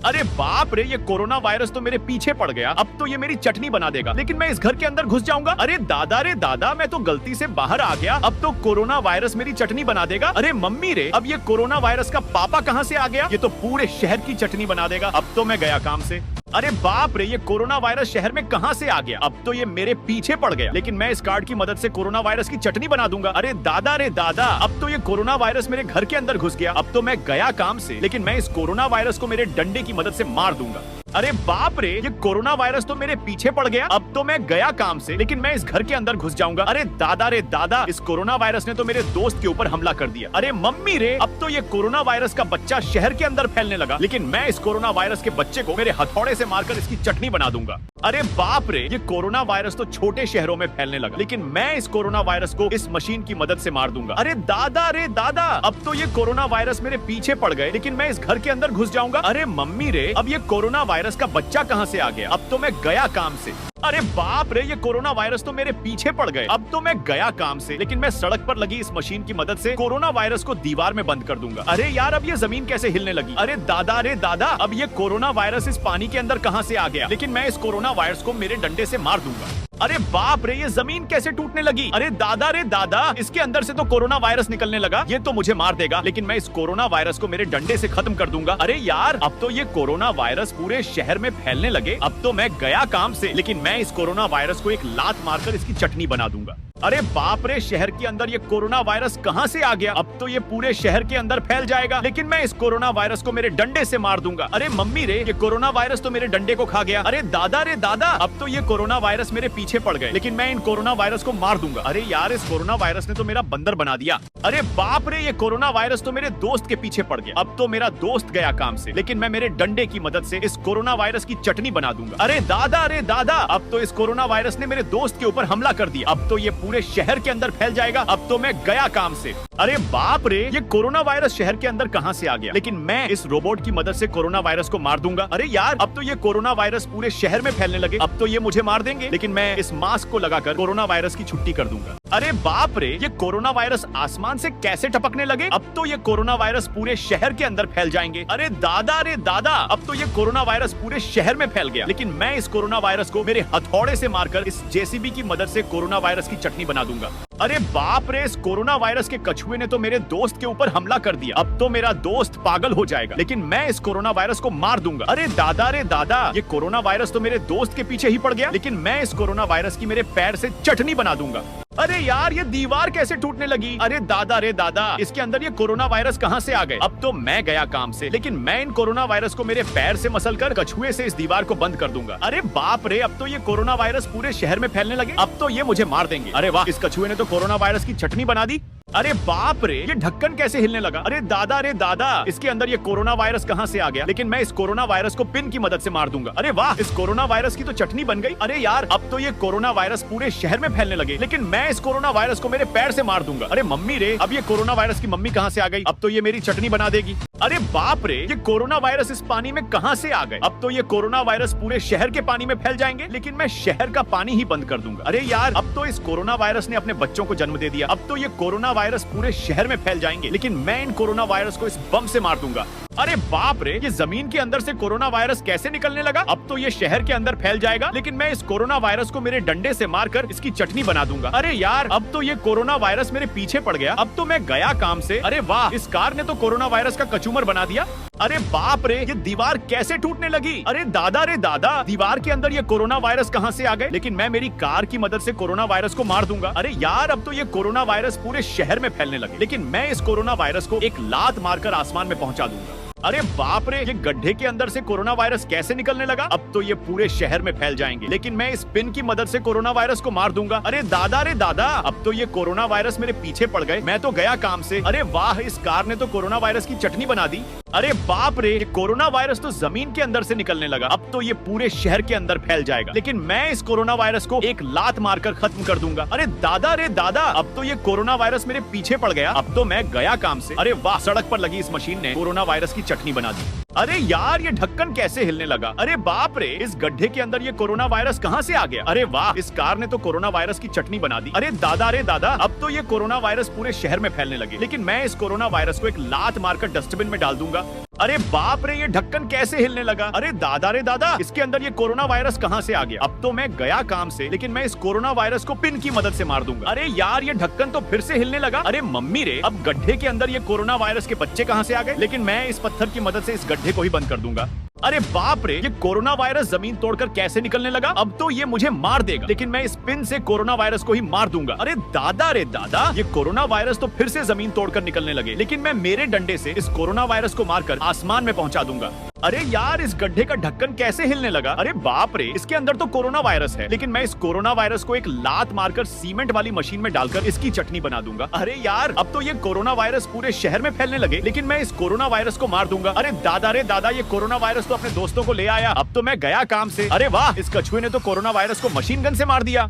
अरे बाप रे, ये कोरोना वायरस तो मेरे पीछे पड़ गया। अब तो ये मेरी चटनी बना देगा, लेकिन मैं इस घर के अंदर घुस जाऊंगा। अरे दादा रे दादा, मैं तो गलती से बाहर आ गया। अब तो कोरोना वायरस मेरी चटनी बना देगा। अरे मम्मी रे, अब ये कोरोना वायरस का पापा कहाँ से आ गया? ये तो पूरे शहर की चटनी बना देगा। अब तो मैं गया काम से। अरे बाप रे, ये कोरोना वायरस शहर में कहां से आ गया? अब तो ये मेरे पीछे पड़ गया, लेकिन मैं इस कार्ड की मदद से कोरोना वायरस की चटनी बना दूंगा। अरे दादा रे दादा, अब तो ये कोरोना वायरस मेरे घर के अंदर घुस गया। अब तो मैं गया काम से, लेकिन मैं इस कोरोना वायरस को मेरे डंडे की मदद से मार दूंगा। अरे बाप रे, ये कोरोना वायरस तो मेरे पीछे पड़ गया। अब तो मैं गया काम से, लेकिन मैं इस घर के अंदर घुस जाऊंगा। अरे दादा रे दादा, इस कोरोना वायरस ने तो मेरे दोस्त के ऊपर हमला कर दिया। अरे मम्मी रे, अब तो ये कोरोना वायरस का बच्चा शहर के अंदर फैलने लगा, लेकिन मैं इस कोरोना वायरस के बच्चे को मेरे हथौड़े से मारकर इसकी चटनी बना दूंगा। अरे बाप रे, ये कोरोना वायरस तो छोटे शहरों में फैलने लगा, लेकिन मैं इस कोरोना वायरस को इस मशीन की मदद से मार दूंगा। अरे दादा रे दादा, अब तो ये कोरोना वायरस मेरे पीछे पड़ गए, लेकिन मैं इस घर के अंदर घुस जाऊंगा। अरे मम्मी रे, अब ये कोरोना वायरस का बच्चा कहां से आ गया? अब तो मैं गया काम से। अरे बाप रे, ये कोरोना वायरस तो मेरे पीछे पड़ गए। अब तो मैं गया काम से, लेकिन मैं सड़क पर लगी इस मशीन की मदद से कोरोना वायरस को दीवार में बंद कर दूंगा। अरे यार, अब ये जमीन कैसे हिलने लगी? अरे दादा रे दादा, अब ये कोरोना वायरस इस पानी के अंदर कहां से आ गया? लेकिन मैं इस कोरोना वायरस को मेरे डंडे से मार दूंगा। अरे बाप रे, ये जमीन कैसे टूटने लगी? अरे दादा रे दादा, इसके अंदर से तो कोरोना वायरस निकलने लगा। ये तो मुझे मार देगा, लेकिन मैं इस कोरोना वायरस को मेरे डंडे से खत्म कर दूंगा। अरे यार, अब तो ये कोरोना वायरस पूरे शहर में फैलने लगे। अब तो मैं गया काम से, लेकिन मैं इस कोरोना वायरस को एक लात मारकर इसकी चटनी बना दूंगा। अरे बाप रे, शहर के अंदर ये कोरोना वायरस कहां से आ गया? अब तो ये पूरे शहर के अंदर फैल जाएगा, लेकिन मैं इस कोरोना वायरस को मेरे डंडे से मार दूंगा। अरे मम्मी रे, ये कोरोना वायरस तो मेरे डंडे को खा गया। अरे दादा रे दादा, अब तो ये कोरोना वायरस मेरे पीछे पड़ गए, लेकिन मैं इन कोरोना वायरस को मार दूंगा। अरे यार, इस कोरोना वायरस ने तो मेरा बंदर बना दिया। अरे बाप रे, ये कोरोना वायरस तो मेरे दोस्त के पीछे पड़ गया। अब तो मेरा दोस्त गया काम से, लेकिन मैं मेरे डंडे की मदद से इस कोरोना वायरस की चटनी बना दूंगा। अरे दादा रे दादा, अब तो इस कोरोना वायरस ने मेरे दोस्त के ऊपर हमला कर दिया। अब तो ये पूरे शहर के अंदर फैल जाएगा। अब तो मैं गया काम से। अरे बाप रे, ये कोरोना वायरस शहर के अंदर कहां से आ गया? लेकिन मैं इस रोबोट की मदद से कोरोना वायरस को मार दूंगा। अरे यार, अब तो ये कोरोना वायरस पूरे शहर में फैलने लगे। अब तो ये मुझे मार देंगे, लेकिन मैं इस मास्क को लगाकर कोरोना वायरस की छुट्टी कर दूंगा। अरे बाप रे, ये कोरोना वायरस आसमान से कैसे टपकने लगे? अब तो ये कोरोना वायरस पूरे शहर के अंदर फैल जाएंगे। अरे दादा रे दादा, अब तो ये कोरोना वायरस पूरे शहर में फैल गया, लेकिन मैं इस कोरोना वायरस को मेरे हथौड़े से मारकर इस जेसीबी की मदद से कोरोना वायरस की चटनी बना दूंगा। अरे बाप रे, इस कोरोना वायरस के कछुए ने तो मेरे दोस्त के ऊपर हमला कर दिया। अब तो मेरा दोस्त पागल हो जाएगा, लेकिन मैं इस कोरोना वायरस को मार दूंगा। अरे दादा रे दादा, ये कोरोना वायरस तो मेरे दोस्त के पीछे ही पड़ गया, लेकिन मैं इस कोरोना वायरस की मेरे पैर से चटनी बना दूंगा। अरे यार, ये दीवार कैसे टूटने लगी? अरे दादा रे दादा, इसके अंदर ये कोरोना वायरस कहां से आ गए? अब तो मैं गया काम से, लेकिन मैं इन कोरोना वायरस को मेरे पैर से मसलकर कछुए से इस दीवार को बंद कर दूंगा। अरे बाप रे, अब तो ये कोरोना वायरस पूरे शहर में फैलने लगे। अब तो ये मुझे मार देंगे। अरे वाह, इस कछुए ने तो कोरोना वायरस की चटनी बना दी। अरे बाप रे, ये ढक्कन कैसे हिलने लगा? अरे दादा रे दादा, इसके अंदर ये कोरोना वायरस कहां से आ गया? लेकिन मैं इस कोरोना वायरस को पिन की मदद से मार दूंगा। अरे वाह, इस कोरोना वायरस की तो चटनी बन गई। अरे यार, अब तो ये कोरोना वायरस पूरे शहर में फैलने लगे, लेकिन मैं इस कोरोना वायरस को मेरे पैर से मार दूंगा। अरे मम्मी रे, अब ये कोरोना वायरस की मम्मी कहां से आ गई? अब तो ये मेरी चटनी बना देगी। अरे बाप रे, ये कोरोना वायरस इस पानी में कहां से आ गए? अब तो ये कोरोना वायरस पूरे शहर के पानी में फैल जाएंगे, लेकिन मैं शहर का पानी ही बंद कर दूंगा। अरे यार, अब तो इस कोरोना वायरस ने अपने बच्चों को जन्म दे दिया। अब तो ये कोरोना वायरस पूरे शहर में फैल जाएंगे, लेकिन मैं इन कोरोना वायरस को इस बम से मार दूंगा। अरे बाप रे, ये जमीन के अंदर से कोरोना वायरस कैसे निकलने लगा? अब तो ये शहर के अंदर फैल जाएगा, लेकिन मैं इस कोरोना वायरस को मेरे डंडे से मारकर इसकी चटनी बना दूंगा। अरे यार, अब तो ये कोरोना वायरस मेरे पीछे पड़ गया। अब तो मैं गया काम से। अरे वाह, इस कार ने तो कोरोना वायरस का कचूमर बना दिया। अरे बाप रे, ये दीवार कैसे टूटने लगी? अरे दादा रे दादा, दीवार के अंदर ये कोरोना वायरस कहां से आ गए? लेकिन मैं मेरी कार की मदद से कोरोना वायरस को मार दूंगा। अरे यार, अब तो ये कोरोना वायरस पूरे शहर में फैलने लगे, लेकिन मैं इस कोरोना वायरस को एक लात मारकर आसमान में पहुंचा दूंगा। अरे बाप रे, ये गड्ढे के अंदर से कोरोना वायरस कैसे निकलने लगा? अब तो ये पूरे शहर में फैल जाएंगे, लेकिन मैं इस पिन की मदद से कोरोना वायरस को मार दूंगा। अरे दादा रे दादा, अब तो ये कोरोना वायरस मेरे पीछे पड़ गए। मैं तो गया काम से। अरे वाह, इस कार ने तो कोरोना वायरस की चटनी बना दी। अरे बाप रे, ये कोरोना वायरस तो जमीन के अंदर से निकलने लगा। अब तो ये पूरे शहर के अंदर फैल जाएगा, लेकिन मैं इस कोरोना वायरस को एक लात मारकर खत्म कर दूंगा। अरे दादा रे दादा, अब तो ये कोरोना वायरस मेरे पीछे पड़ गया। अब तो मैं गया काम से। अरे वाह, सड़क पर लगी इस मशीन ने कोरोना वायरस की चटनी बना दी। अरे यार, ये ढक्कन कैसे हिलने लगा? अरे बाप रे, इस गड्ढे के अंदर ये कोरोना वायरस कहां से आ गया? अरे वाह, इस कार ने तो कोरोना वायरस की चटनी बना दी। अरे दादा रे दादा, अब तो ये कोरोना वायरस पूरे शहर में फैलने लगे, लेकिन मैं इस कोरोना वायरस को एक लात मारकर डस्टबिन में डाल दूंगा। दूंगा। अरे बाप रे, ये ढक्कन कैसे हिलने लगा? अरे दादा रे दादा, इसके अंदर ये कोरोना वायरस कहां से आ गया? अब तो मैं गया काम से, लेकिन मैं इस कोरोना वायरस को पिन की मदद से मार दूंगा। अरे यार, ये ढक्कन तो फिर से हिलने लगा। अरे मम्मी रे, अब गड्ढे के अंदर ये कोरोना वायरस के बच्चे कहां से आ गए? लेकिन मैं इस पत्थर की मदद से इस गड्ढे को ही बंद कर दूंगा। अरे बाप रे, ये कोरोना वायरस जमीन तोड़कर कैसे निकलने लगा? अब तो ये मुझे मार देगा, लेकिन मैं इस पिन से कोरोना वायरस को ही मार दूंगा। अरे दादा रे दादा, ये कोरोना वायरस तो फिर से जमीन तोड़कर निकलने लगे, लेकिन मैं मेरे डंडे से इस कोरोना वायरस को मारकर आसमान में पहुंचा दूंगा। अरे यार, इस गड्ढे का ढक्कन कैसे हिलने लगा? अरे बाप रे, इसके अंदर तो कोरोना वायरस है, लेकिन मैं इस कोरोना वायरस को एक लात मारकर सीमेंट वाली मशीन में डालकर इसकी चटनी बना दूंगा। अरे यार, अब तो ये कोरोना वायरस पूरे शहर में फैलने लगे, लेकिन मैं इस कोरोना वायरस को मार दूंगा। अरे दादा रे दादा, ये कोरोना वायरस तो अपने दोस्तों को ले आया। अब तो मैं गया काम से। अरे वाह, इस कछुए ने तो कोरोना वायरस को मशीन गन से मार दिया।